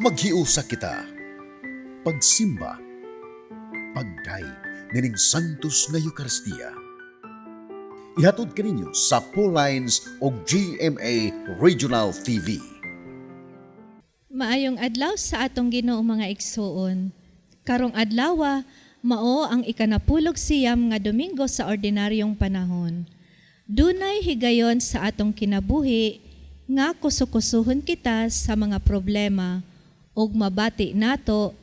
Maghiusa kita. Pagsimba, pagday, nining santos nga Eucharistia. Ihatod kaninyo sa Paul Lines o GMA Regional TV. Maayong adlaw sa atong Ginoo mga igsuon. Karong adlawa, mao ang ikanapulog siyam nga Domingo sa ordinaryong panahon. Dunay higayon sa atong kinabuhi nga kusukusuhon kita sa mga problema ug mabati nato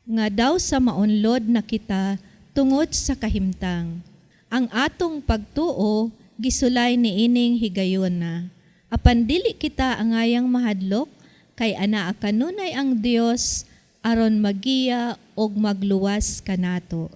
nga daw sa maunlod na kita tungod sa kahimtang. Ang atong pagtuo gisulay niining higayon na. Apan dili kita angayang mahadlok kay anaa kanunay ang Dios aron magiya og magluwas kanato.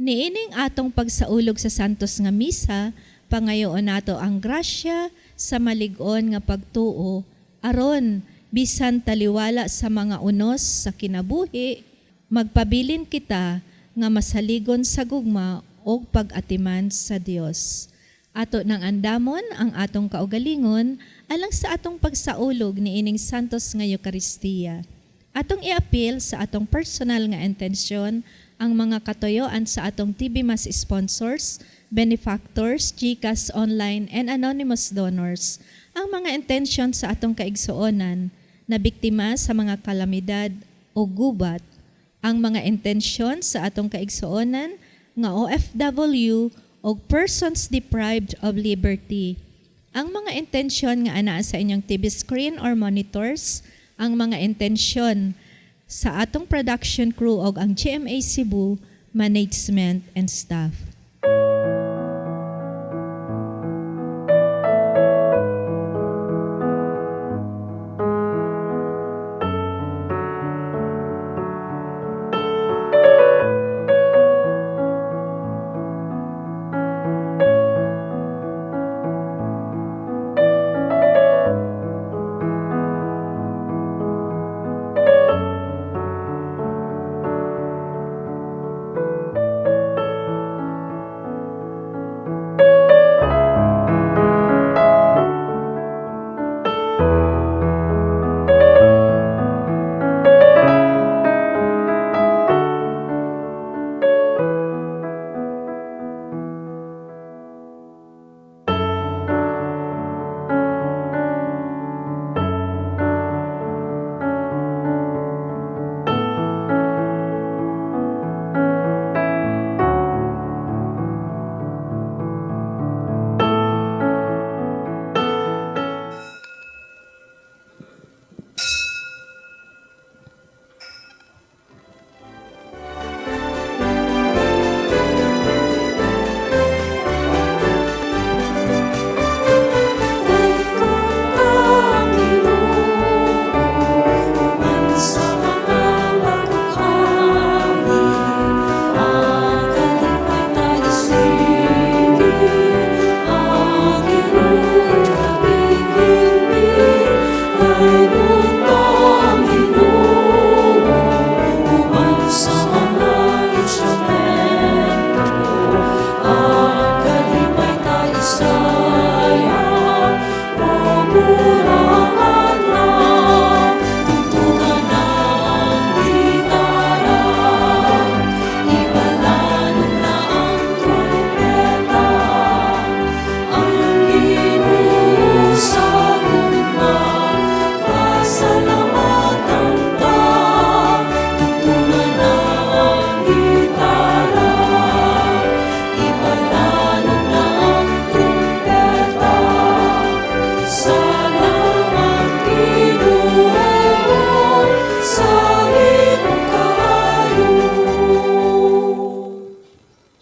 Niining atong pagsaulog sa santos nga misa, pangayoon nato ang grasya sa malig-on nga pagtuo aron bisan taliwala sa mga unos sa kinabuhi, magpabilin kita nga masaligon sa gugma o pag-atiman sa Dios. Ato nang andamon ang atong kaugalingon alang sa atong pagsaulog ni ining santos nga Eucharistia. Atong iapil sa atong personal nga intensyon ang mga katuyoan sa atong TV Mass sponsors, benefactors, GCash online, and anonymous donors. Ang mga intensyon sa atong kaigsuonan na biktima sa mga kalamidad o gubat, ang mga intensyon sa atong kaigsuonan nga OFW o persons deprived of liberty, ang mga intensyon nga anaa sa inyong TV screen or monitors, ang mga intensyon sa atong production crew o ang GMA Cebu management and staff.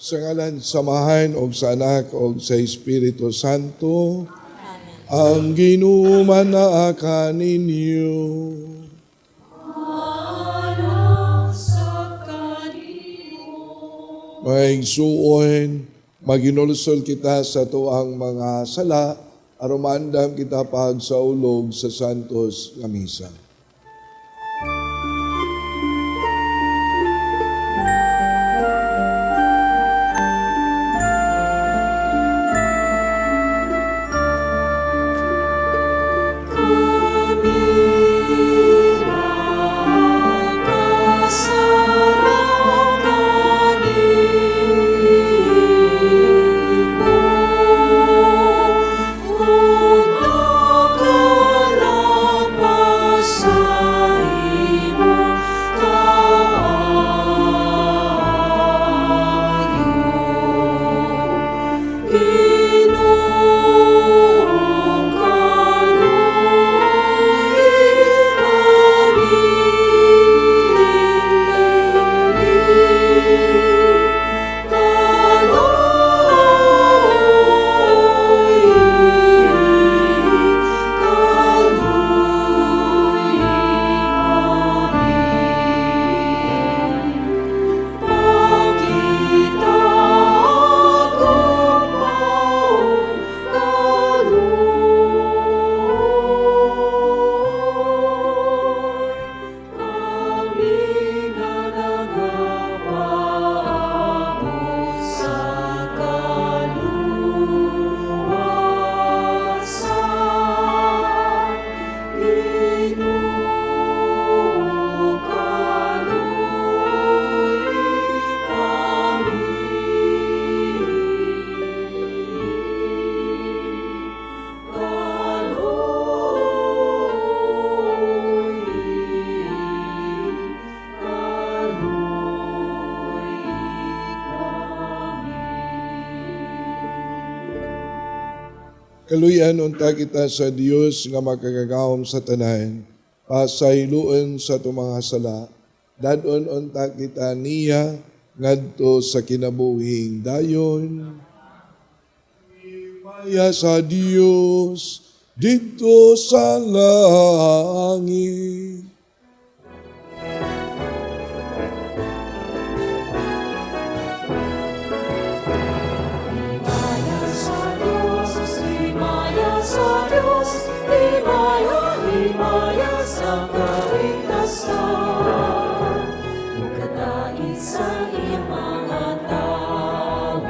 Sa ngalan, samahan o sa anak o sa Espiritu Santo, ang ginuman na kaninyo. May suon, maginulsol kita sa tuang mga sala, aromandam kita pag sa ulog sa Santos nga Misa. Kami Kaluyan unta kita sa Dios nga makagagahom sa tanan, pasayloon sa tumanga sala, dadon unta kita niya ngadto sa kinabuhing dayon. Maya sa Dios dito sa langit. Himaya sa kaligtasan, kadait sa iyong mga tao,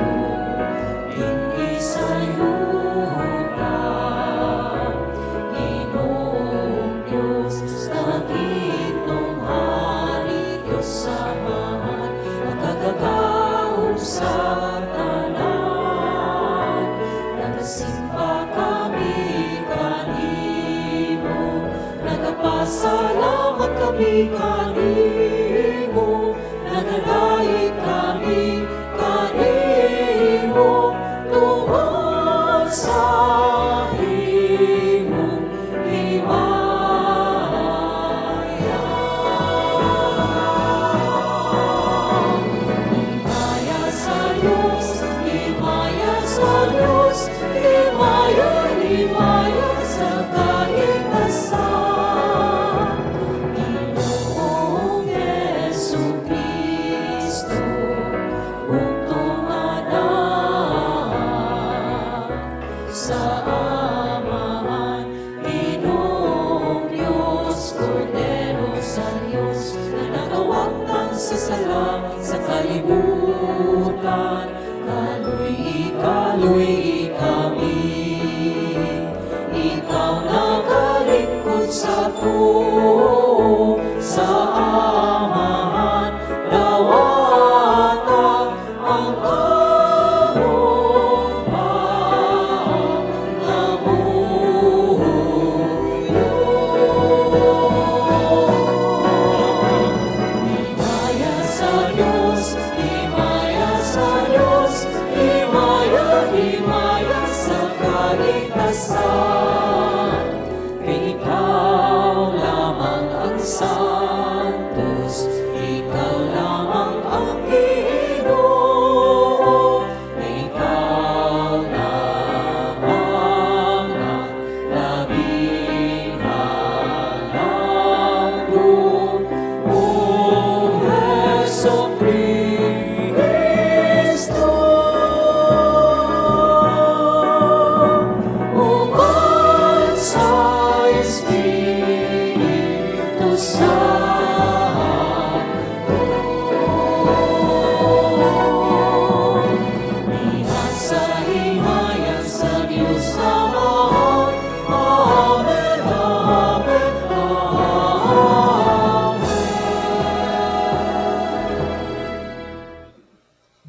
hindi sa yuta. Ginoong Diyos, dakit nung hari, Diyos sa mahal, makagagahom sa tanan, nagasimba kami kanimo, nagapasalamat kami kanimo, nagadait kami kanimo, tungod sa imong himaya. Himaya sa Diyos, himaya sa Diyos, himaya, himaya sa kaligtasan. Ginoong Jesucristo, bugtong anak sa Amahan. Ginoong Diyos, Kordero sa Diyos, na nagawang sa sala sa kalibutan. Kaluy kami, ikaw nagalingkod sa tuo sa Amahan, dawata ang among pangabuyon. Himaya sa Diyos, himaya sa Diyos, himaya, himaya sa kaligtasan. Kay ikaw lamang ang santos, ikaw lamang ang Ginoo, ikaw lamang ang labing halangdon, O Jesucristo. Uban sa Espiritu Santo, ihasa himaya sa Diyos Ama. Amen, amen, amen.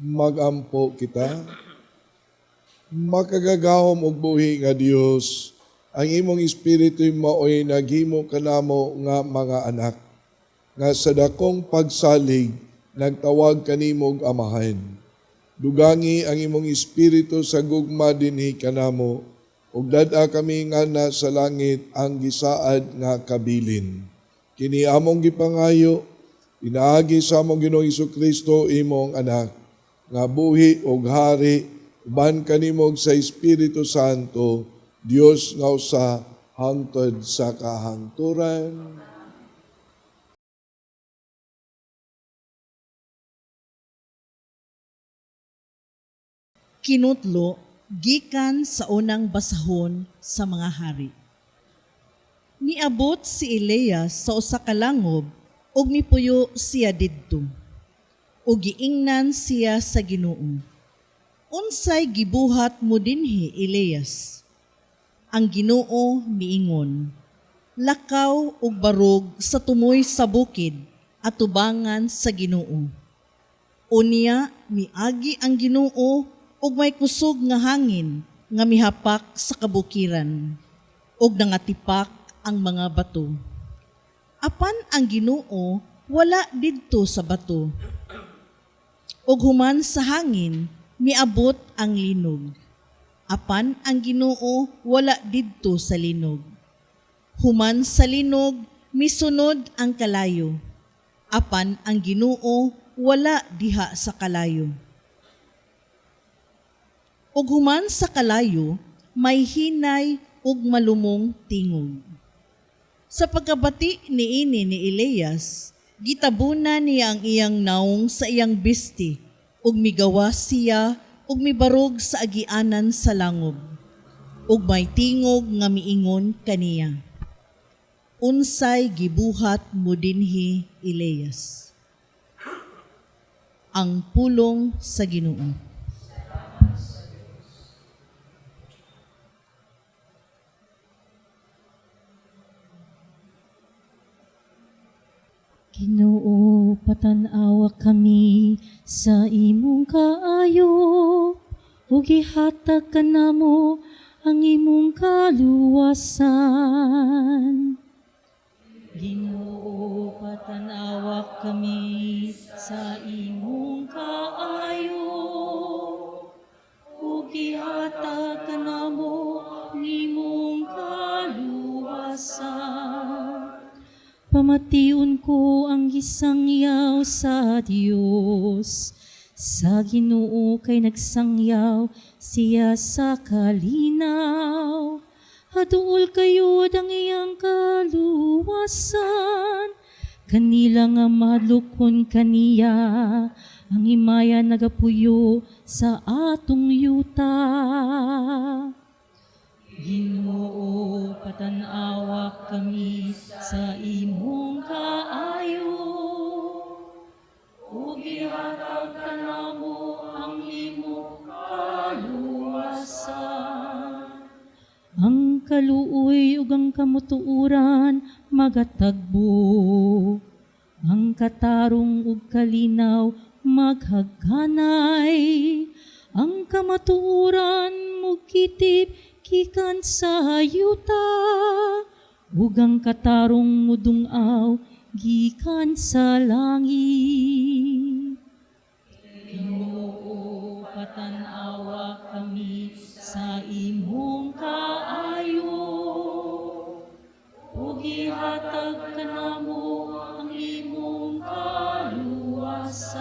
Magampo kita. Makagagahom og buhi nga Dios, ang imong espiritu maoy naghimo kanamo nga mga anak, nga sa dakong pagsalig nagtawag kanimo og amahan. Dugangi ang imong espiritu sa gugma dinhi kanamo, ug dad-a kami nga na sa langit ang gisaad nga kabilin. Kini among gipangayo, inaagi sa among Ginoong Jesucristo imong anak, nga buhi ug hari uban kanimog sa Espiritu Santo, Dios nga usa hangtod sa kahangturan. Kinutlo gikan sa unang basahon sa mga hari. Niabot si Elias sa usa ka langob ug mipuyo siya didto. Ug giingnan siya sa Ginoo. Unsay gibuhat mo dinhi, Elias? Ang Ginoo miingon, lakaw ug barog sa tumoy sa bukid at tubangan sa Ginoo. Unya miagi ang Ginoo ug may kusog nga hangin nga mihapak sa kabukiran ug nangatipak ang mga bato. Apan ang Ginoo wala didto sa bato. Ug human sa hangin miabot ang linog. apan ang Ginoo wala didto sa linog. Human sa linog, misunod ang kalayo, apan ang Ginoo wala diha sa kalayo. Ug human sa kalayo, may hinay ug malumong tingog. Sa pagkabati niini ni Elias, gitabunan niya ang iyang naong sa iyang bisti, ug migawas siya ug mibarog sa agianan sa langob, ug may tingog nga miingon kaniya. Unsay gibuhat mo dinhi, Elias? Ang pulong sa Ginoo. Ginoo, patanawa kami sa imong kaayo, ug ihatag kanamo ang imong kaluwasan. Ginoo, patanawa kami sa imong kaayo, ug ihatag kanamo ang imong kaluwasan. Pamatiun ko ang gisangyaw sa Dios. Sa Ginoo kay nagsangyaw siya sa kalinaw. Haduol kayo ang iyang kaluwasan. Kanila nga madlukon kaniya, ang imaya nagapuyo sa atong yuta. Ginoo, patanawa kami sa imong kaayo, ug ihatag kanamo ang imong kaluwasan. Ang kaluoy ug ang kamutuuran magatagbo, ang katarong ug kalinaw maghagkanay, ang kamatuuran mugkitip gikan sa yuta, ug ang katarong mudungaw gikan sa langit. Ginoo, patanawa kami sa imong kaayo, ug ihatag kanamo ang imong kaluwasan.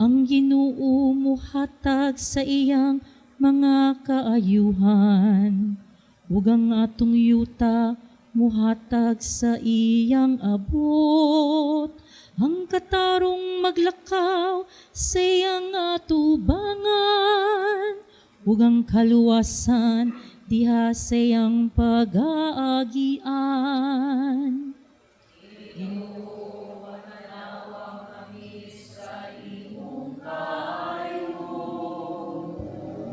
Ang Ginoo mohatag sa iyang mga kaayuhan, ug ang atong yuta muhatag sa iyang abot. Ang katarong maglakaw sa iyang atubangan, ug ang kaluwasan diha sa iyang pag-aagian. Ginoo, patanawa kami sa imong kaayo,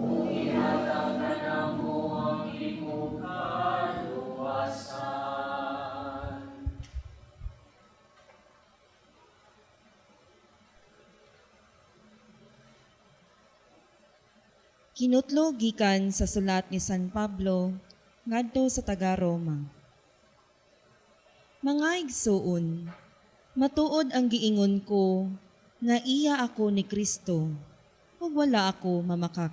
ug ihatag kanamo ang imong kaluwasan. Kinutlo gikan sa sulat ni San Pablo ngadto sa taga-Roma. Mga igsoon, matuod ang giingon ko nga iya ako ni Kristo, ug wala ako mamakak.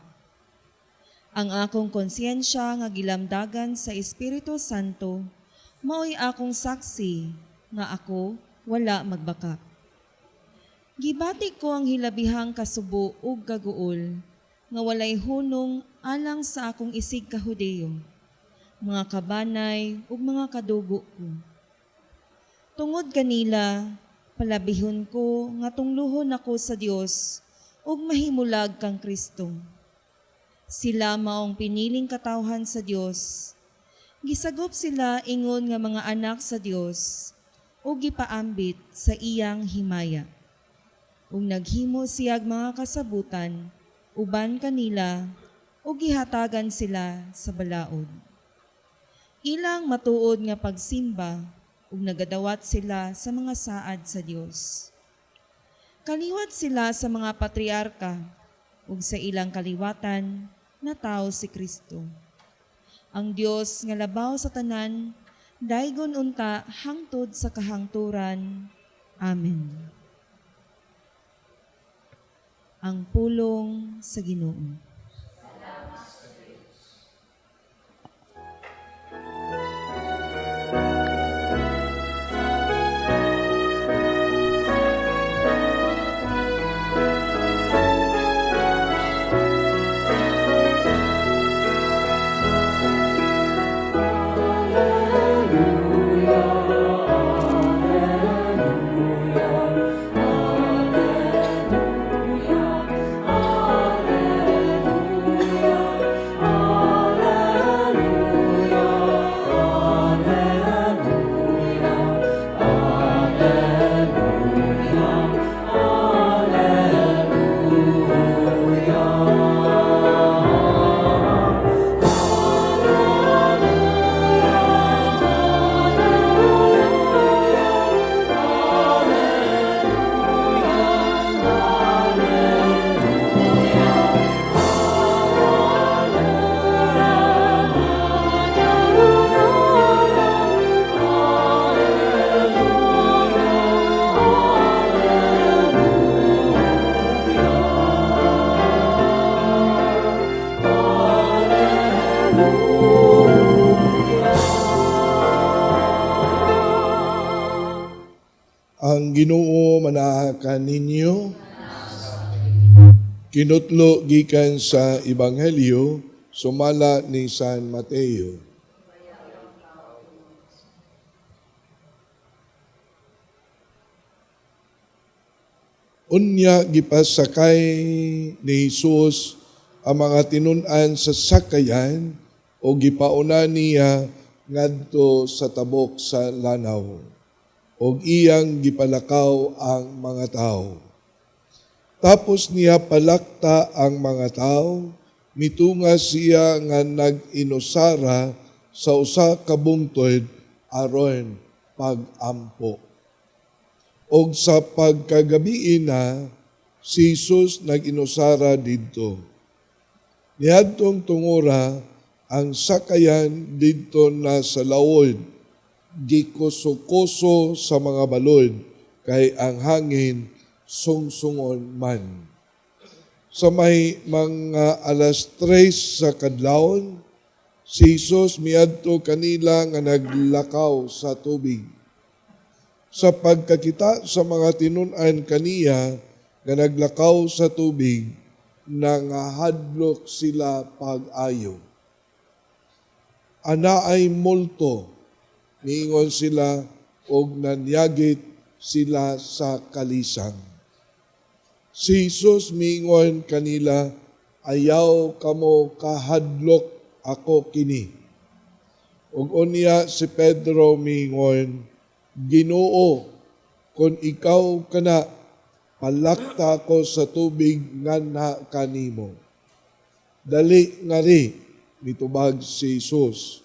Ang akong konsyensya nga gilamdagan sa Espiritu Santo, mao'y akong saksi nga ako wala magbakak. Gibati ko ang hilabihang kasubo ug gaguol, nga walay hunong alang sa akong isig ka Hudeyo, mga kabanay ug mga kadugo ko. Tungod kanila, palabihon ko nga tungluhon ako sa Dios ug mahimulag kang Kristo. Sila maong piniling katawhan sa Dios. Gisagop sila ingon nga mga anak sa Dios ug gipaambit sa iyang himaya. Ug naghimo siyag mga kasabutan uban kanila ug gihatagan sila sa balaod. Ilang matuod nga pagsimba ug nagadawat sila sa mga saad sa Dios. Kaliwat sila sa mga patriarka ug sa ilang kaliwatan na tao si Kristo. Ang Dios nga labaw sa tanan, daygon unta hangtod sa kahangturan. Amen. Ang pulong sa Ginoo. Ang Ginoo manahakan ninyo. Kinutlo gikan sa Ebanghelyo sumala ni San Mateo. Unya gipasakay ni Jesus ang mga tinun-an sa sakayan o gipauna niya ngadto sa tabok sa lanaw og iyang gipalakaw ang mga tao. Tapos niya palakta ang mga tao, mitunga siya nga nag-inusara sa usa ka bungtod aron pag-ampo. Og sa pagkagabi na, si Jesus nag-inusara didto. Niadtong tungora, ang sakayan didto na sa lawod, gikuso-kuso sa mga balod, kay ang hangin sungsungon man. Sa may mga alas 3 sa kadlawon, si Jesus miadto kanila nga naglakaw sa tubig. Sa pagkakita sa mga tinun-an kaniya nga naglakaw sa tubig, nangahadlok sila pag-ayo. Ana ay multo, niingon sila og nanyagit sila sa kalisang. Si Jesus miingon kanila, ayaw kamo kahadlok ako kini. Ug unya si Pedro miingon, Ginoo, kung ikaw kana, palakta ko sa tubig nganha kanimo. Dali nga ri, mitubag si Jesus.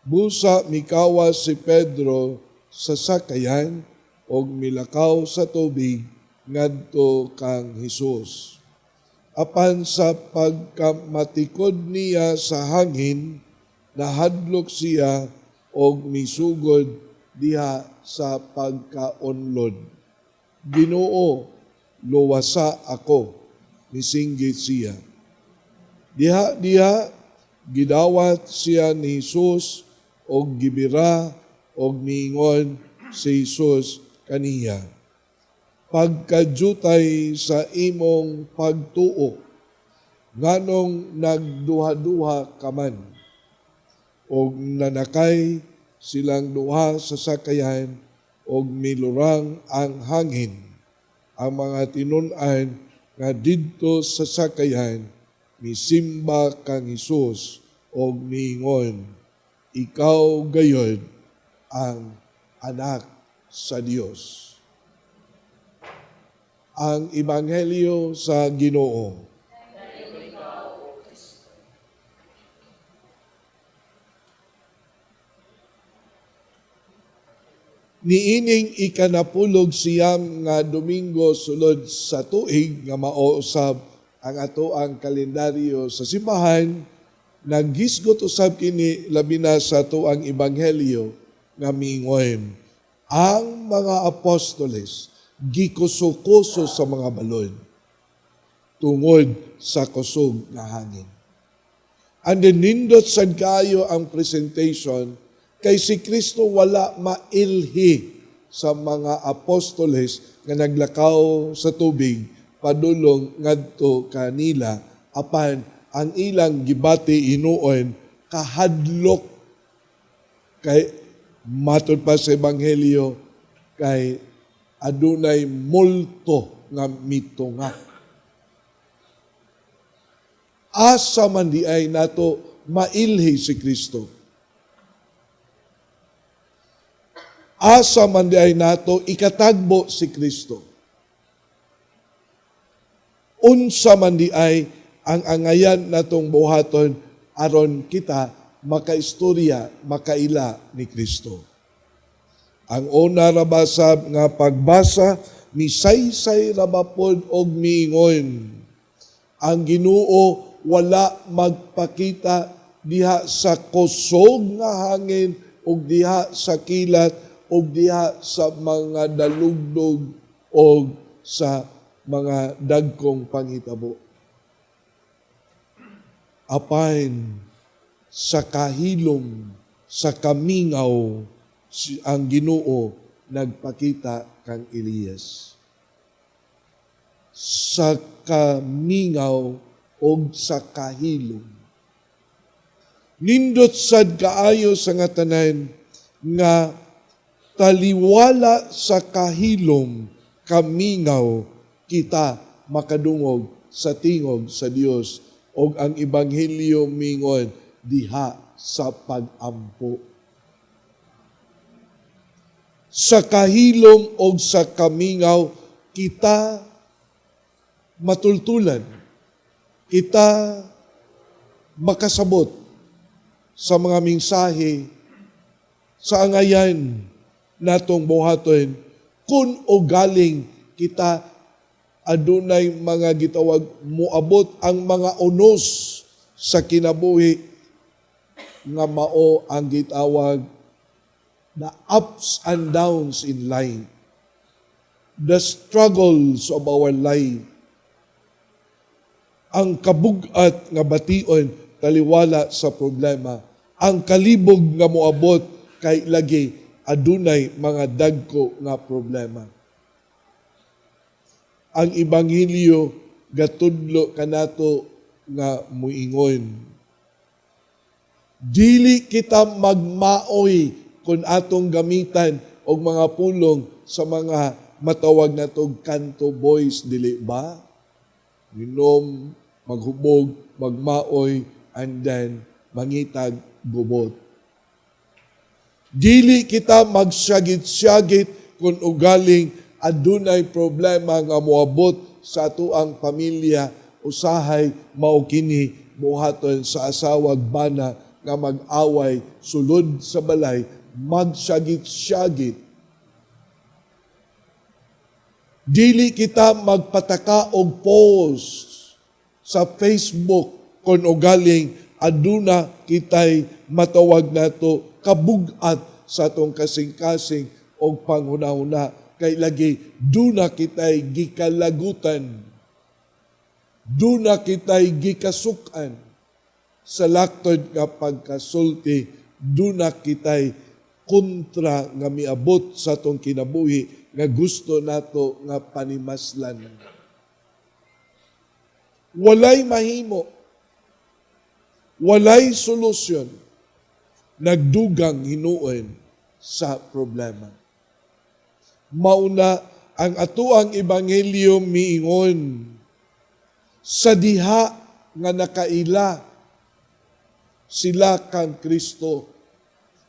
Busa mikawas si Pedro sa sakayan og milakaw sa tubig ngadto kang Hesus. Apan sa pagkamatikod niya sa hangin, nahadlok siya og misugod diha sa pagkaunlod. Ginoo, luwasa ako, misinggit siya. Diha gidawat siya ni Jesus og gibira og miingon si Jesus kaniya. Pagkajutay sa imong pagtuo, nganong nagduha-duha ka man, og nanakay silang duha sa sakayan, og milurang ang hangin. Ang mga tinun-an nga didto sa sakayan, misimba kang Hesus, og miingon, ikaw gayod ang anak sa Dios. Ang Ebanghelyo sa Ginoo. Niining ikanapulog siyam nga Domingo sulod sa tuig nga maousab ang atoang kalendaryo sa simbahan, naghisgot usab kini labi na sa atoang Ebanghelyo nga miingon, ang mga apostoles gikuso-kuso sa mga balod tungod sa kusog nga hangin. And then nindot sad kayo ang presentation kay si Kristo wala mailhi sa mga apostoles nga naglakaw sa tubig padulong ngadto kanila apan ang ilang gibati inuon kahadlok kay matud pa sa Ebanghelyo kay adunay multo nga mitunga. Asa man di ay nato mailhi si Kristo. Asa man di ay nato ikatagbo si Kristo. Unsa man di ay ang angayan natong buhaton aron kita makaistorya, makaila ni Kristo. Ang una rabasab nga pagbasa, misaysay rabapod og miingon. Ang Ginoo wala magpakita diha sa kusog nga hangin ug diha sa kilat ug diha sa mga dalugdog ug sa mga dagkong panghitabo. Apan sa kahilom, sa kamingaw, ang Ginoo nagpakita kang Elias. Sa kamingaw o sa kahilom. Nindot sad kaayo sa nga tanan nga taliwala sa kahilom kamingaw kita makadungog sa tingog sa Dios og ang ebanghelyo mingon diha sa pag-ampo. Sa kahilom o sa kamingaw, kita matultulan. Kita makasabot sa mga mensahe sa angayan natong buhaton kun o galing kita adunay mga gitawag muabot ang mga unos sa kinabuhi nga mao ang gitawag the ups and downs in life, the struggles of our life, ang kabugat nga bation taliwala sa problema, ang kalibog nga moabot kay lagi adunay mga dagko nga problema. Ang ebanghelyo gatudlo kanato nga muingon. Dili kita magmaoy kung atong gamitan og mga pulong sa mga matawag na tog kanto boys, dili ba? Minom, maghubog, magmaoy, and then mangitag gubot. Dili kita magsyagit-syagit kung ugaling adunay problema nga moabot sa atuang pamilya, usahay mao kini buhaton sa asawag bana nga mag-away sulod sa balay, magsyagit-syagit. Dili kita magpataka og post sa Facebook kung ugaling aduna kitay matawag nato kabugat sa atong kasing-kasing og panghuna-huna kay lagi duna kitay gikalagutan, duna kitay gikasukan sa laktod nga pagkasulti, duna kitay kontra nga miabot sa atong kinabuhi nga gusto nato nga panimaslan. Walay mahimo, walay solusyon, nagdugang hinuon sa problema. Mauna ang atuang ebanghelyo miingon sa diha nga nakaila sila kang Kristo,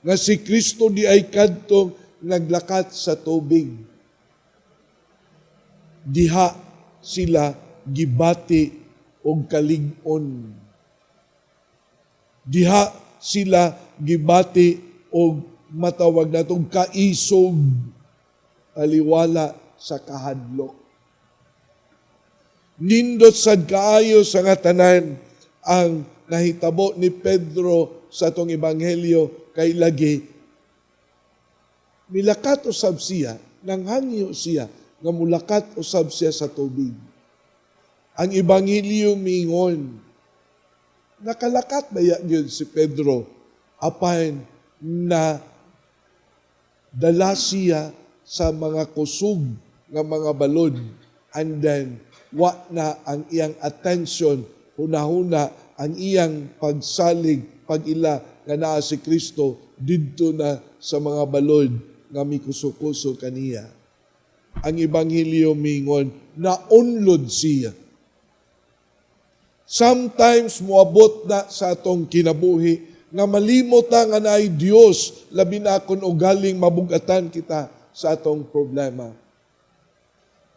nga si Kristo di ay kadtong naglakat sa tubig. Diha sila gibati og kalig-on. Diha sila gibati og matawag natong kaisog taliwala sa kahadlok. Nindot sad kaayo sa nga tanan ang nahitabo ni Pedro sa atong ebanghelyo kay lagi milakat usab siya, nanghangyo siya nga mulakat usab siya sa tubig. Ang ebanghelyo mingon nakalakat ba yun si Pedro apan na dala siya sa mga kusog nga mga balod and then wa na ang iyang attention hunahuna ang iyang pagsalig pag-ila nga naa si Kristo didto na sa mga balod nga mikuso-kuso kaniya. Ang ebanghelyo mingon naunlod siya. Sometimes moabot na sa atong kinabuhi nga malimot nga naay Dios labi na kun ugaling mabugatan kita sa atong problema.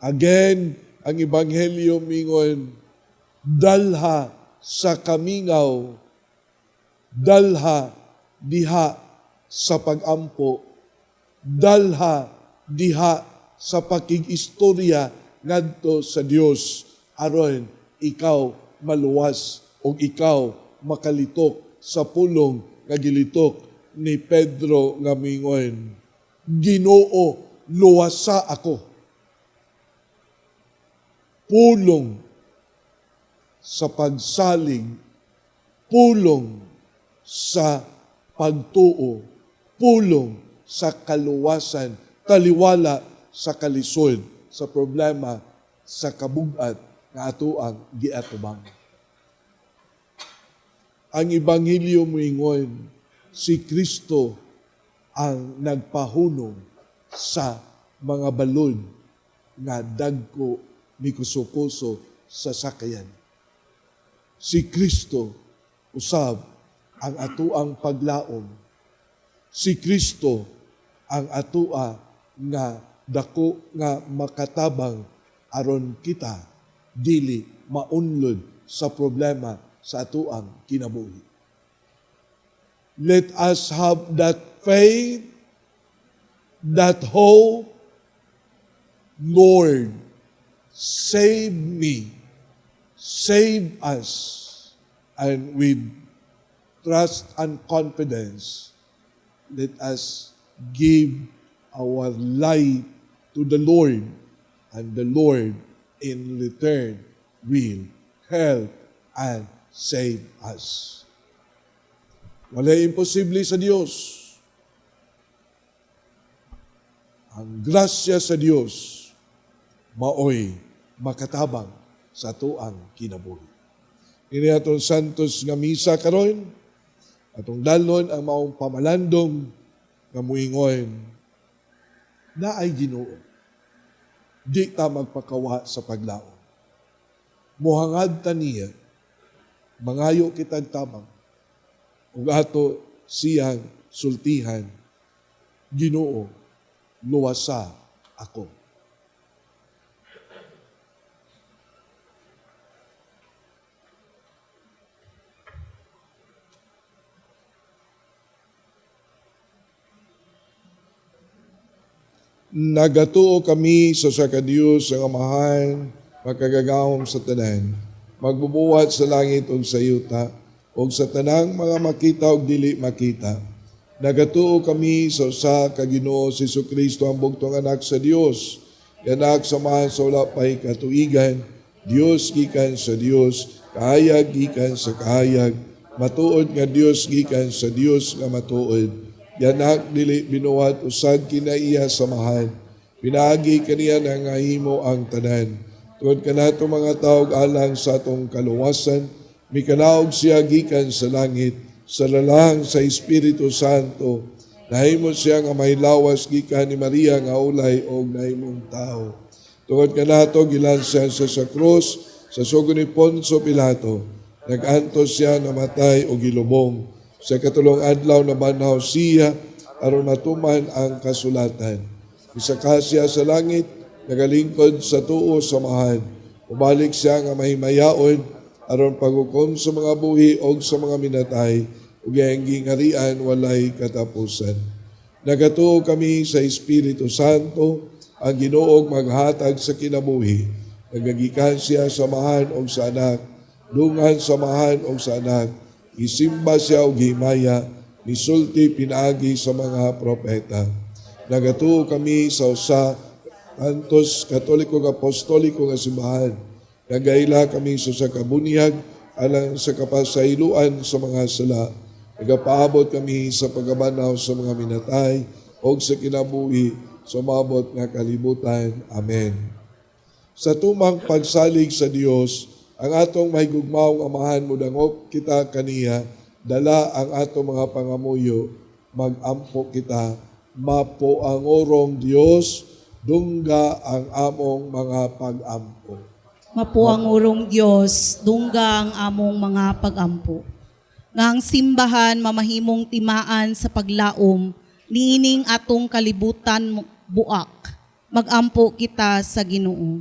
Again, ang ebanghelyo mingon dalha sa kamingaw, dalha diha sa pag-ampo, dalha diha sa pakig-istorya ngadto sa Dios aron ikaw maluwas o ikaw makalitok sa pulong nga gilitok ni Pedro nga mingon, Ginoo, luwasa ako. Pulong sa pagsalig, pulong sa pagtuo, pulong sa kaluwasan taliwala sa kalisod, sa problema, sa kabugat nga ato ang giatubang. Ang Ebanghelyo moingon, si Kristo ang nagpahunong sa mga balod nga dagko ni kuso-kuso sa sakayan. Si Kristo usab ang atuang paglaom. Si Kristo ang atua nga dako nga makatabang aron kita dili maunlod sa problema sa atuang kinabuhi. Let us have that faith, that hope. Lord, save me, save us, and with trust and confidence, let us give our life to the Lord, and the Lord in return will help and save us. Wala'y imposible sa Diyos. Ang grasya sa Diyos maoy makatabang sa tuang kinabuhi. Ini atong santos nga misa karon, atong dalon ang maong pamalandong nga muingon na ay Ginoo. Di ta magpakawa sa paglaom. Muhangad ta niya, mangayo kitag tabang, ug ato siyang sultihan, Ginoo, luwasa ako. Nagatuo kami sa Diyos ang Amahan, magkagagahom sa tanan, magbubuhat sa langit ug sa yuta, ug sa tanang mga makita ug dili makita. Nagatuo kami sa usa ka Ginoo si Jesucristo ang bugtong anak sa Dios, anak samahan sa wala pay katuigan, Dios gikan sa Dios, kahayag gikan sa kahayag, matuod nga Dios gikan sa Dios nga matuod. Yanak dili binuhat usag kinaiya samahan. Pinaagi kaniya na nga himo ang tanan. Tungod kanato mga tawag alang sa atong kaluwasan, mikanaog siya gikan sa langit, sa lalang sa Espiritu Santo. Nahimo siya nga may lawas gikan ni Maria nga ulay og nahimong tao. Tungod kanato gilansan siya sa krus, sa sugo ni Poncio Pilato. Nagantos siya namatay og gilubong. Sa katulong adlaw na banhaw siya aron matuman ang kasulatan. Isaka siya sa langit, nagalingkod sa tuo samahan. Ubalik siya nga mahimayaon aron paghukom sa mga buhi o sa mga minatay, ug ang gingarian walay katapusan. Nagatuo kami sa Espiritu Santo, ang Ginoo maghatag sa kinabuhi. Nagagikan siya samahan o sa anak, dungan samahan o sa anak, isimba siya og himaya, nisulti pinaagi sa mga propeta. Nagatuo kami sa usa kantos katoliko ug apostoliko nga simbahan. Nagaila kami sa kabunyag alang sa kapasayloan sa mga sala. Nagapaabot kami sa pagabanaw sa mga minatay o sa kinabuhi sa mabot nga kalibutan. Amen. Sa tumang pagsalig sa Dios, ang atong mahigugmaong Amahan mo dangop kita kaniya, dala ang atong mga pangamuyo, magampo kita, mapo ang orong Dios, dungga ang among mga pag-ampo. Mapuangurong Diyos, dungga ang among mga pag-ampo. Nga ang simbahan mamahimong timaan sa paglaom, niining atong kalibutan buak, magampo kita sa Ginoo.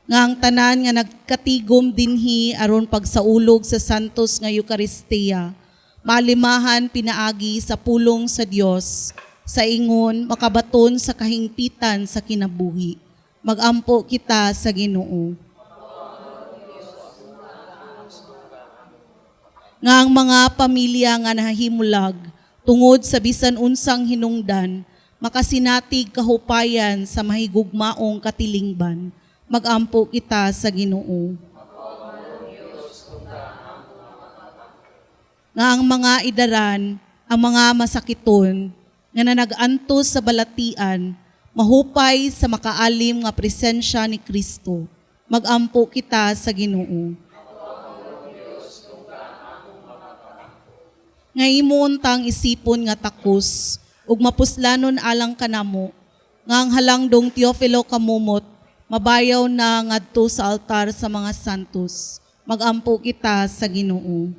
Nga ang tanan nga nagkatigom dinhi aron pagsaulog sa santos nga Eucharistia, malimahan pinaagi sa pulong sa Dios, sa ingon makabaton sa kahingpitan sa kinabuhi. Magampo kita sa Ginoo. Nga ang mga pamilya nga nahimulag tungod sa bisan unsang hinungdan, makasinatig kahupayan sa mahigugmaong katilingban. Magampo kita sa Ginoo. Nga ang mga idaran, ang mga masakiton nga nag-antos sa balatian, mahupay sa makaalim nga presensya ni Kristo. Magampo kita sa Ginoo. Nga imon tang isipon nga takos, ug mapuslanon alang kanamo, nga ang halangdong Teofilo kamumot, mabayaw na ngadto sa altar sa mga santos. Magampo kita sa Ginoo.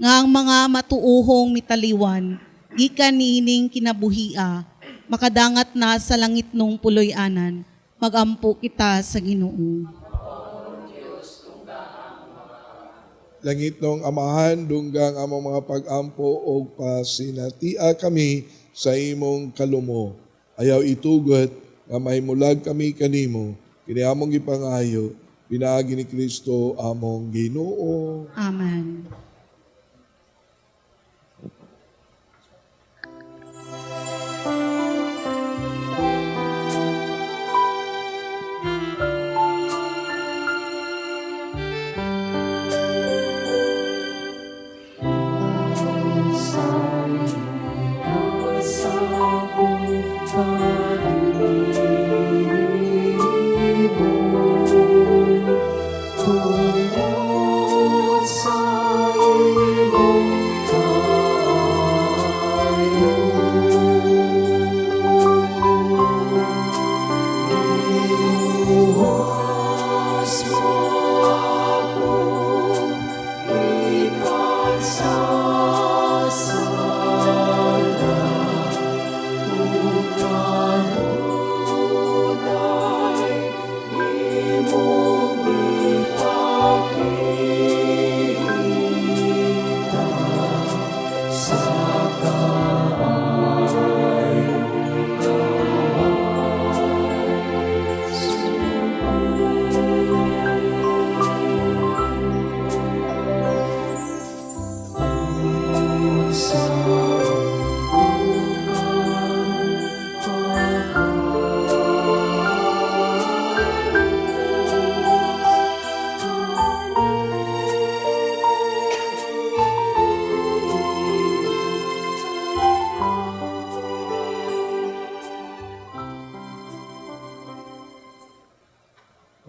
Nga ang mga matuuhong mitaliwan, gikan niining kinabuhia, makadangat na sa langit nung puloy-anan, magampo kita sa Ginoo. Langit nung amahan, dunggang among mga pag-ampo o pasinatia kami sa imong kalumo. Ayaw itugot nga may mulag kami kanimo, kini among gipangayo, pinaagi ni Kristo among Ginoo. Amen.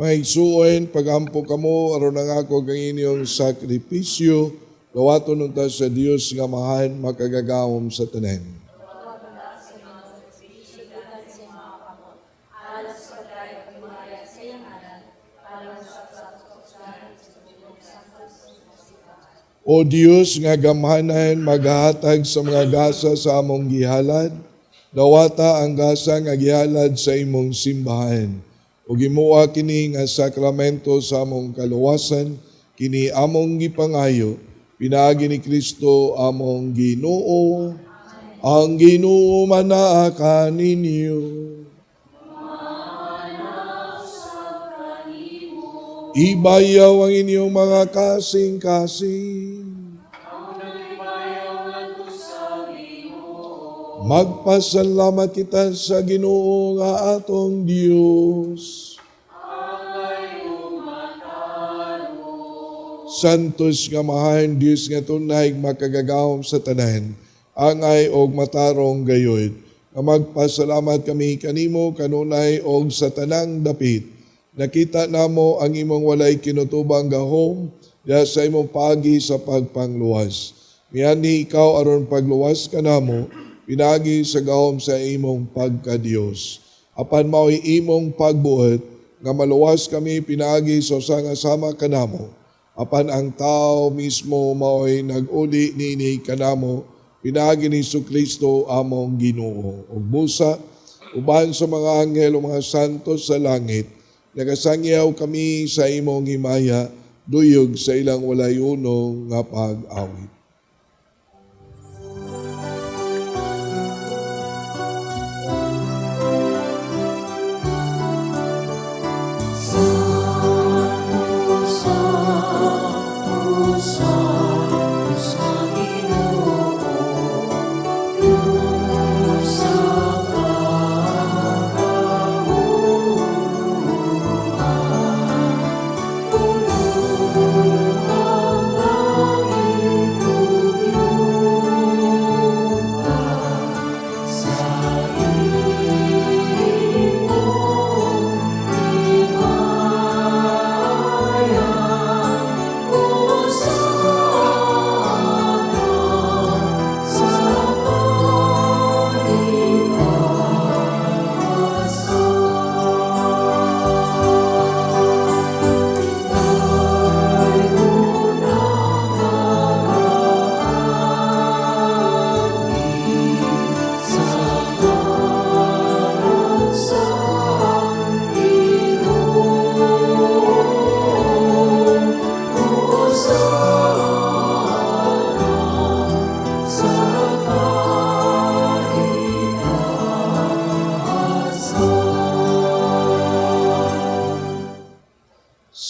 Maigsuon, pagampo kamo, aron ang ako kang inyong sakripisyo, gawaton nun ta sa Dios nga mahan, makagagawom sa tanan. O Dios nga gamhanan maghatag sa mga gasa sa among gihalad, dawata ang gasa nga gihalad sa imong simbahan. O gimuha kini nga sakramento sa among kaluwasan, kini among gipangayo, pinaagi ni Kristo among Ginoo, ang Ginoo manaa kaninyo. Ibayaw ang inyong mga kasing-kasing. Magpasalamat kita sa Ginoo nga atong Dios. Santos nga mahan Dios nga tunay makagagawom sa tanan, angay og matarong gayod. Nga magpasalamat kami kanimo kanunay og sa tanang dapit. Nakita namo ang imong walay kinutubang gahom diha sa imong pagi sa pagpangluwas. Ngani ikaw aron pagluwas kanamo, pinagi sa gahom sa imong pagka-Dios. Apan mao'y imong pagbuhat, nga maluwas kami pinagi sa sama kanamo. Apan ang tao mismo mao'y nag-uli nini kanamo, pinagi ni Kristo among Ginoo. Ug busa, uban sa mga anghel o mga santos sa langit, nagasangyaw kami sa imong himaya, duyog sa ilang walay unong nga pag-awit. Ang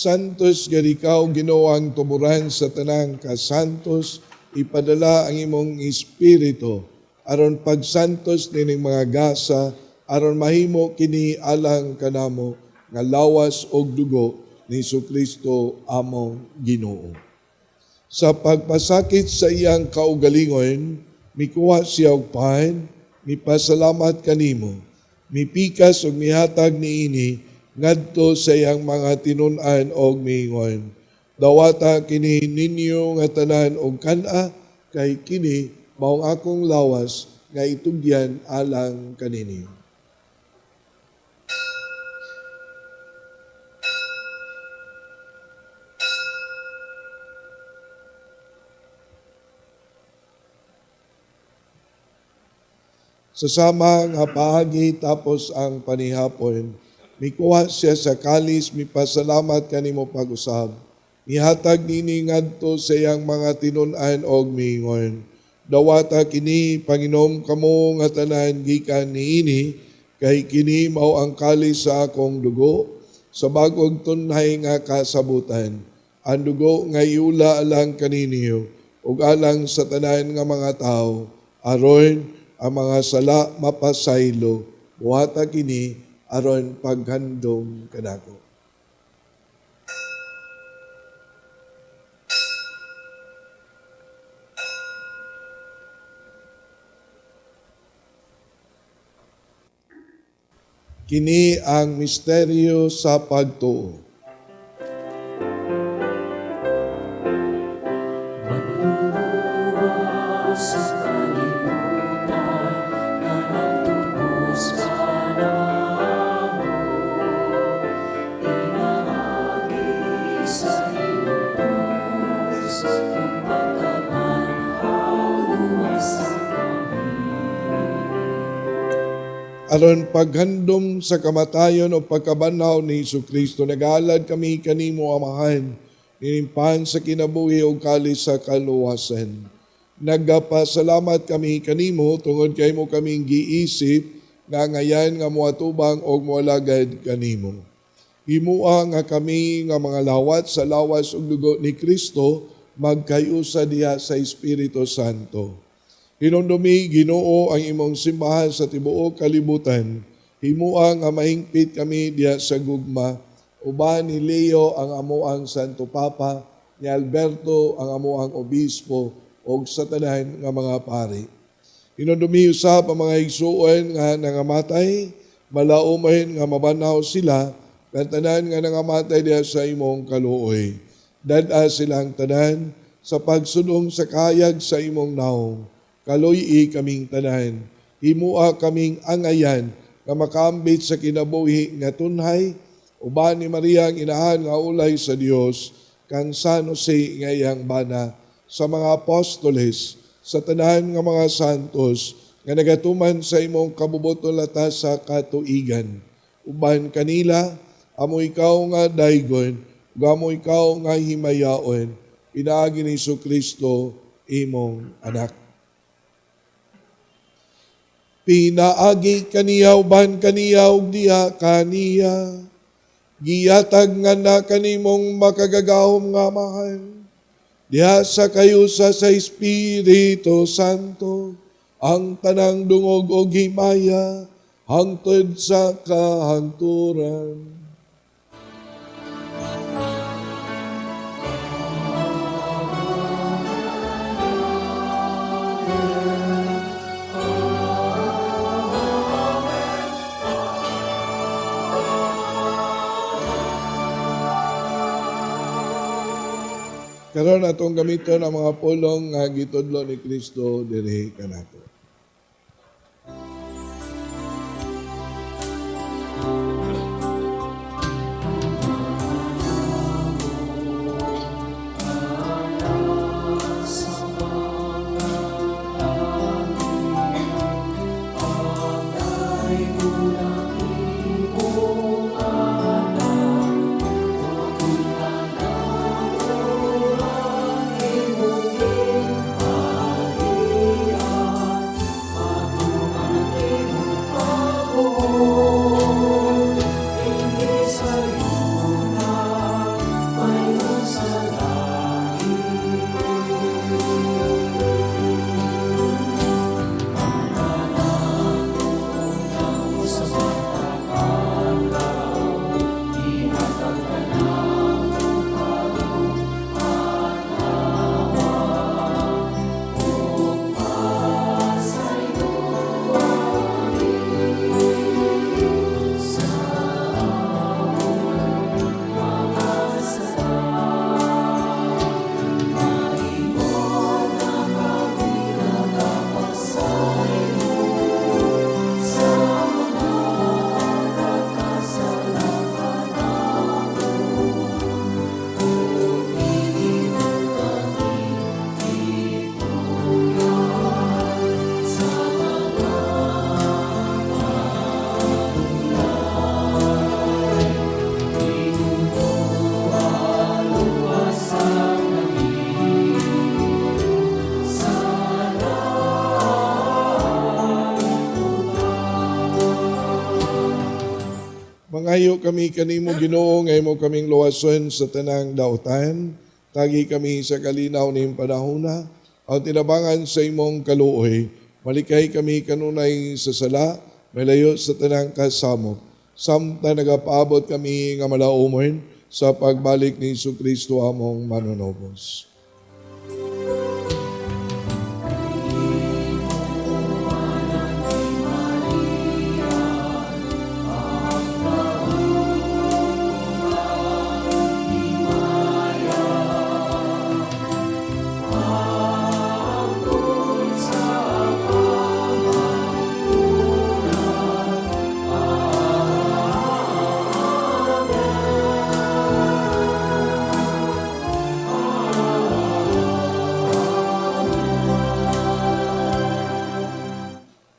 Santos gadikaw Ginoong tuburan sa tanang kasantos, ipadala ang imong espiritu aron pagsantos nining mga gasa aron mahimo kini alang kanamo nga lawas og dugo ni Jesucristo among Ginoo. Sa pagpasakit sa iyang kaugalingon, mikuha siya og pahan, mipasalamat kanimo, mipikas og mihatag niini ngadto sa iyang mga tinun-an og miingon. Dawata kini ninyo nga tanan og kana kay kini maong akong lawas nga itugyan alang kanini. Sasama nga paagi tapos ang panihapon, mikuha siya sa kalis, mipasalamat kanimo pag-usab. Mihatag nini ngadto sa iyang mga tinun-an og miingon. Dawata kini Panginom kamo nga tanan gikan niini, kay kini mao ang kalis sa akong dugo, sa bagong tunhay nga kasabutan. Ang dugo nga iula alang kaninyo, ug alang sa tanan nga mga tao, aron ang mga sala mapasaylo, buhata kini aron paghandom kanako. Kini ang misteryo sa pagtuo. Magbubuhat sa kalibutan na nagtubos ka namo. Inaagi sa iyong krus, ang pagkabanhaw luwasan kami. Aron paghandom sa kamatayon o pagkabanhaw ni Jesucristo, nag-aalad kami kanimo amahan, ninimpahan sa kinabuhi o kalis sa kaluwasan. Nagpasalamat kami kanimo tungod kay mo kaming giisip nga ngayan nga muatubang o mualagad kanimo. Himua nga kami nga mga lawat sa lawas ug dugo ni Kristo magkayusa diha sa Espiritu Santo. Hinumdumi Ginoo ang imong simbahan sa tibuok kalibutan. Himua nga mahingpit kami diha sa gugma. Uban ni Leo ang amoang Santo Papa, ni Alberto ang amoang obispo, o sa tanan nga mga pari. Hinumdumi usab ang mga igsuon nga nangamatay, malaumahin nga mabanaw sila, ng tanan nga nangamatay diha sa imong kaluoy. Dada silang tanan sa pagsunong sa kayag sa imong naong. Kaluy kaming tanan, himua kaming angayan nga makaambit sa kinabuhi nga tunhay, uban ni Maria ang inahan nga ulay sa Dios, kang San Jose nga iyang bana, sa mga apostoles, sa tanan nga mga santos, nga nagatuman sa imong kabubuton latas sa katuigan. Uban kanila, amo ikaw nga daygon, amo ikaw nga himayaon, pinaagi ni Jesucristo, imong anak. Pinaagi kaniya uban kaniya ug diha kaniya. Giyatag nga na kanimong makagagahom nga mahal. Diha sa kayusa sa Espiritu Santo, ang tanang dungog o himaya, hangtod sa kahanturan. Karon atong gamiton ang mga pulong nga gitudlo ni Kristo diri kanato. mangayo kami kanimo Ginoo nga imo kaming luwason sa tanang daotan. Tagi kami sa kalinaw ning panahona. Ang tinabangan sa imong kaluoy, malikay kami kanunay sa sala, malayo sa tanang kasamok. Samtang nagapaabot kami nga malaumon sa pagbalik ni Jesucristo among manunobos.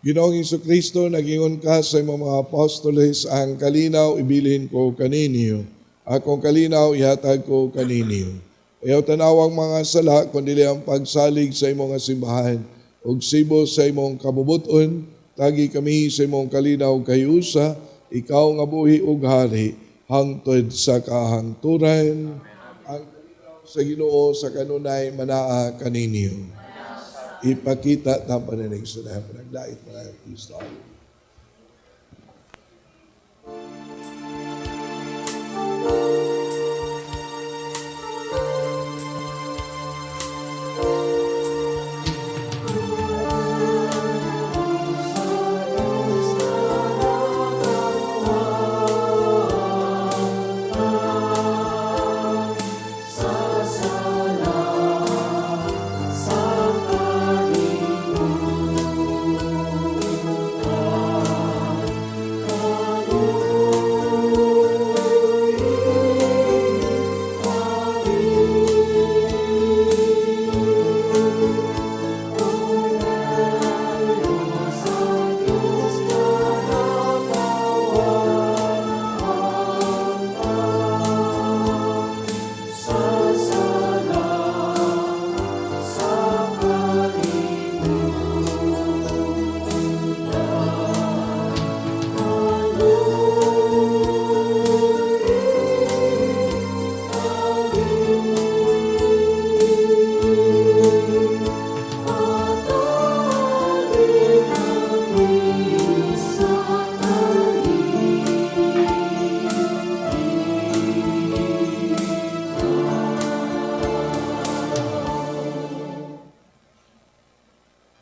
Ginoong Jesucristo, nagingon ka sa imong mga apostoles, ang kalinaw ibilin ko kaninyo. Akong kalinaw ihatag ko kaninyo. Ayaw tanawang mga sala, kundi ang pagsalig sa imong simbahan, ug sibo sa imong kabubuton, tagi kami sa imong kalinaw kayusa, ikaw nga buhi ug hari, hangtod sa kahangturan, ang kalinaw sa Ginoo sa kanunay manaa kaninyo. Ipakita ng paninig sa dahil panaglait mga Kristo.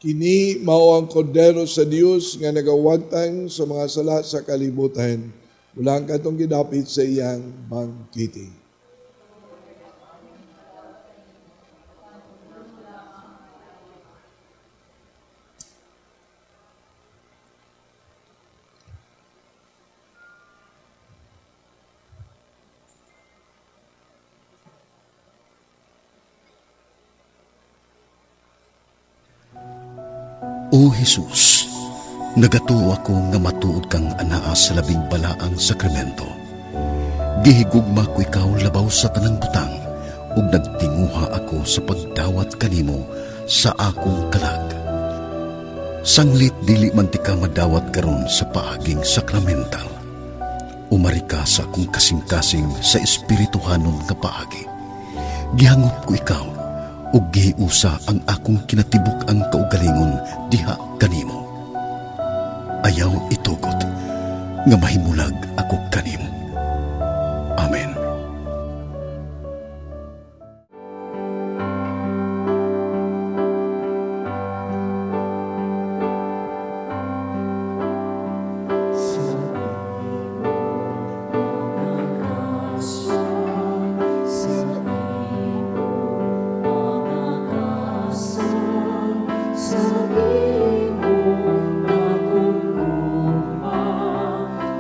Kini mao ang kordero sa Dios nga nagawagtang sa mga sala sa kalibutan. Mula ang katong gidapit sa iyang bangkiti. O Jesus, nagatuo ako nga matuod kang anaa sa labing balaang sakramento. Gihigugma ko ikaw labaw sa tanang butang, ug nagtinguha ako sa pagdawat kanimo sa akong kalag. Sanglit dili man ti ka madawat karon sa paaging sakramental. Umari ka sa akong kasing-kasing sa espirituhanon nga paagi. Gihangop ko ikaw, ug gihiusa ang akong kinatibuk ang kaugalingon diha kanimo. Ayaw itugot nga mahimulag ako kanimo. Amen.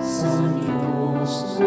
Sa Diyos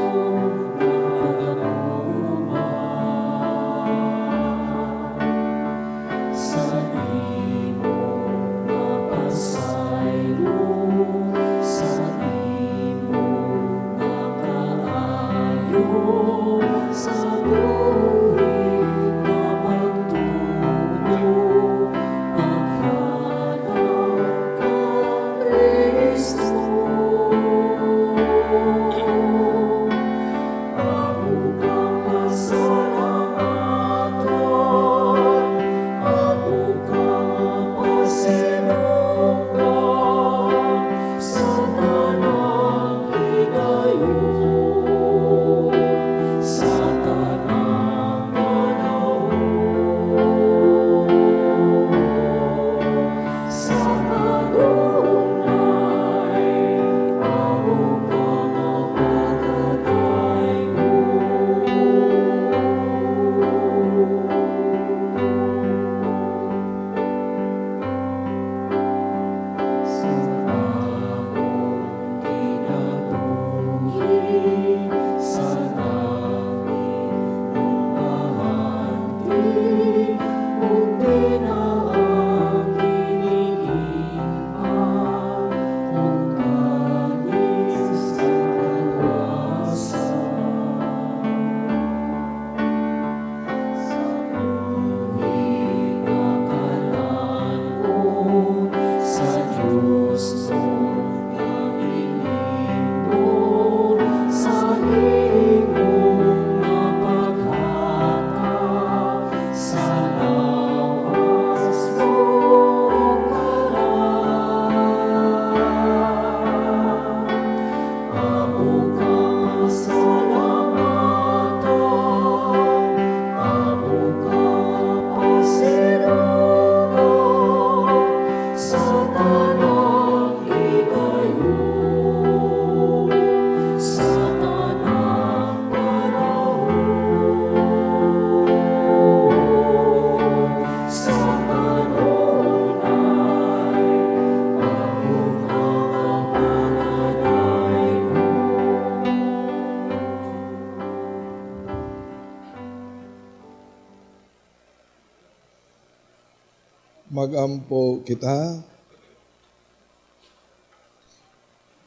magampo kita.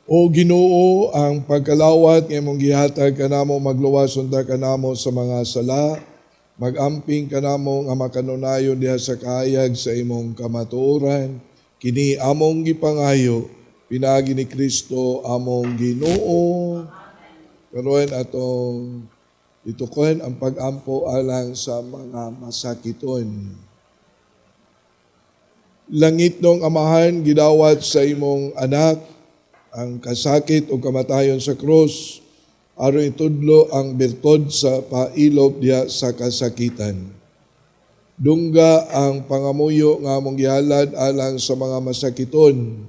O Ginoo, ang pagkalawat nga imong gihatag kanamo magluwas unta kanamo sa mga sala, magamping kanamo nga makanunayon diha sa kaayag sa imong kamatuoran, kini among gipangayo, pinagi ni Kristo among Ginoo. Karon atong itukon ang pag-ampo alang sa mga masakiton. Langit nung amahan, gidawat sa imong anak, ang kasakit o kamatayon sa krus, aron itudlo ang birtod sa pailop diha sa kasakitan. Dungga ang pangamuyo nga among gihalad alang sa mga masakiton.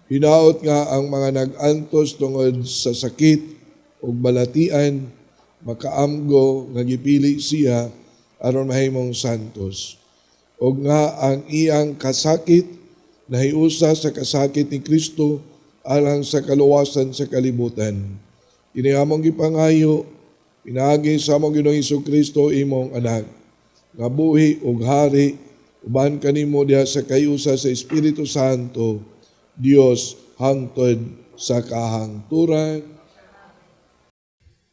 Hinaot nga ang mga nag-antos tungod sa sakit o balatian, makaamgo nga gipili siya aron mahimong santos. O nga ang iyang kasakit nahiusa sa kasakit ni Kristo alang sa kaluwasan sa kalibutan. Kini among gipangayo, pinagi sa among Ginoong Hesukristo imong anak, nga buhi ug hari, uban kanimo diha sa kayusa sa Espiritu Santo, Dios hangtod sa kahangturan.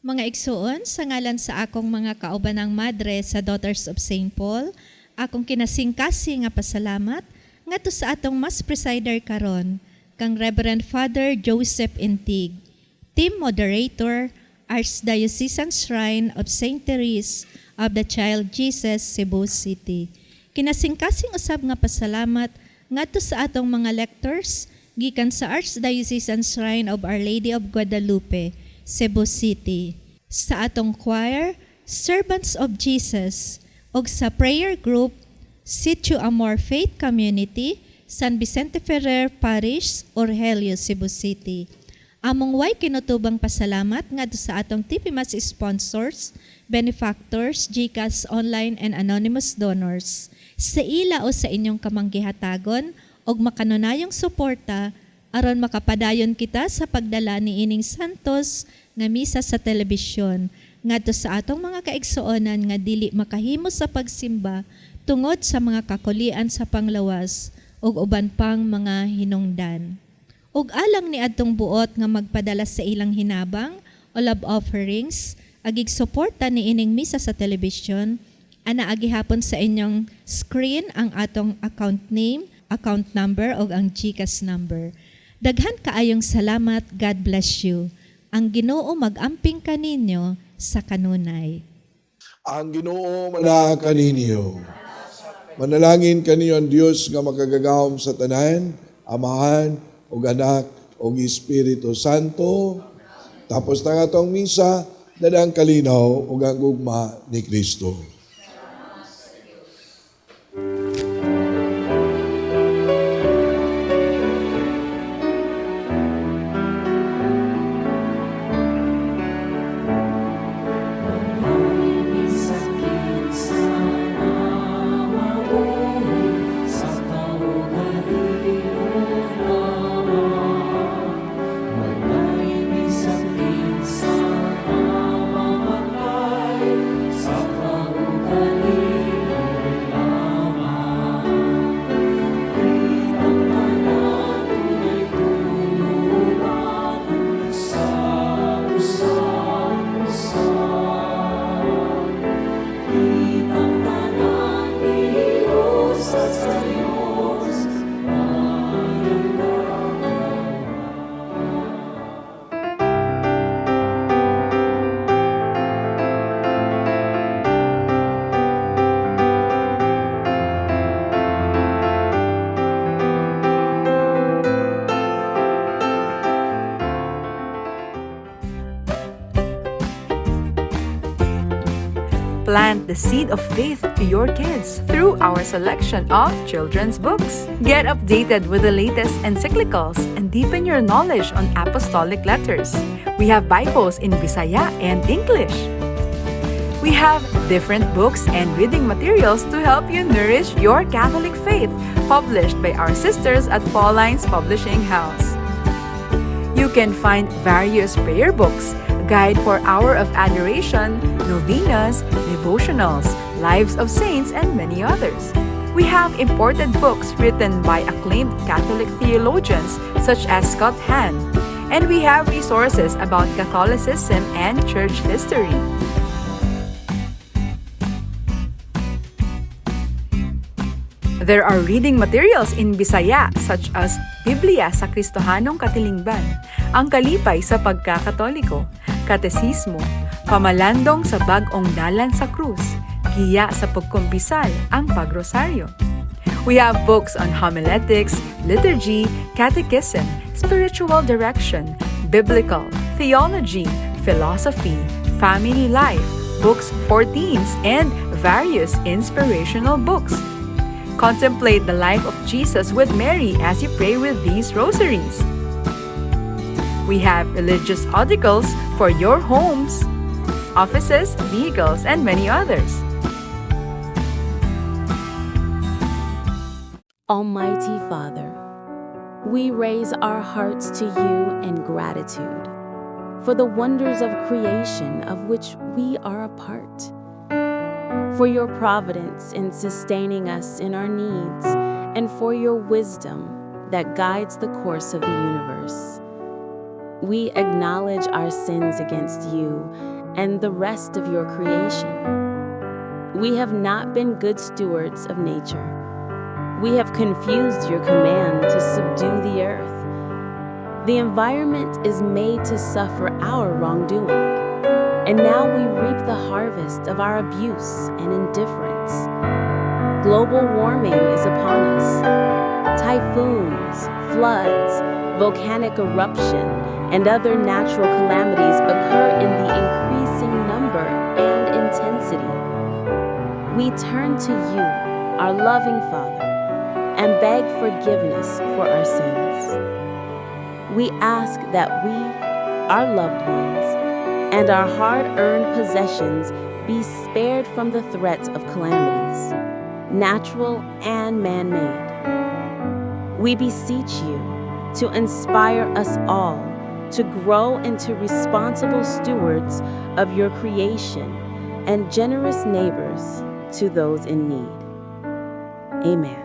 Mga igsuon, sa ngalan sa akong mga kaubanang madre sa Daughters of St. Paul, akong kinasingkasi nga pasalamat ngadto sa atong mas presider karon, kang Reverend Father Joseph Intig, Team Moderator, Archdiocesan Shrine of St. Therese of the Child Jesus, Cebu City. Kinasingkasing usab nga pasalamat ngadto sa atong mga lectors gikan sa Archdiocesan Shrine of Our Lady of Guadalupe, Cebu City, sa atong choir, Servants of Jesus, ug sa prayer group, Sitio Amor Faith Community, San Vicente Ferrer Parish, Orhelio, Cebu City. Among way kinutubang pasalamat ngadto sa atong TPMAS sponsors, benefactors, GCash online and anonymous donors. Sa ila o sa inyong kamanggihatagon og makanunayong suporta aron makapadayon kita sa pagdala ni ining santos nga misa sa telebisyon ngadto sa atong mga kaigsuonan nga dili makahimo sa pagsimba tungod sa mga kakulian sa panglawas ug uban pang mga hinungdan. Ug alang ni adtong buot nga magpadala sa ilang hinabang o love offerings, agig suporta ni ining misa sa telebisyon, ana agihapon sa inyong screen ang atong account name, account number ug ang GCash number. Daghan kaayong salamat, God bless you. Ang Ginoo mag-amping kaninyo sa kanunay. Ang Ginoo manaag kaninyo. Manalangin kaniyo ang Dios nga makagagahom sa tanan, Amahan, ug Anak, ug Espiritu Santo. Tapos na nga itong misa, dadang kalinaw ug ang gugma ni Kristo. Plant the seed of faith to your kids through our selection of children's books. Get updated with the latest encyclicals and deepen your knowledge on apostolic letters. We have Bibles in Bisaya and English. We have different books and reading materials to help you nourish your Catholic faith, published by our sisters at Pauline's Publishing House. You can find various prayer books, guide for Hour of Adoration, novenas, devotionals, Lives of Saints, and many others. We have imported books written by acclaimed Catholic theologians such as Scott Hahn, and we have resources about Catholicism and church history. There are reading materials in Bisaya such as Biblia sa Kristohanong Katilingban, Ang Kalipay sa Pagkakatoliko, Katesismo, Pamalandong sa Bag-ong Dalan sa Krus, Giya sa Pagkumpisal, Ang Pagrosaryo. We have books on homiletics, liturgy, catechism, spiritual direction, biblical, theology, philosophy, family life, books for teens, and various inspirational books. Contemplate the life of Jesus with Mary as you pray with these rosaries. We have religious articles for your homes, offices, vehicles, and many others. Almighty Father, we raise our hearts to you in gratitude for the wonders of creation of which we are a part, for your providence in sustaining us in our needs, and for your wisdom that guides the course of the universe. We acknowledge our sins against you and the rest of your creation. We have not been good stewards of nature. We have confused your command to subdue the earth. The environment is made to suffer our wrongdoing, and now we reap the harvest of our abuse and indifference. Global warming is upon us. Typhoons, floods, volcanic eruption, and other natural calamities occur in the increasing number and intensity. We turn to you, our loving Father, and beg forgiveness for our sins. We ask that we, our loved ones, and our hard-earned possessions be spared from the threats of calamities, natural and man-made. We beseech you to inspire us all to grow into responsible stewards of your creation and generous neighbors to those in need. Amen.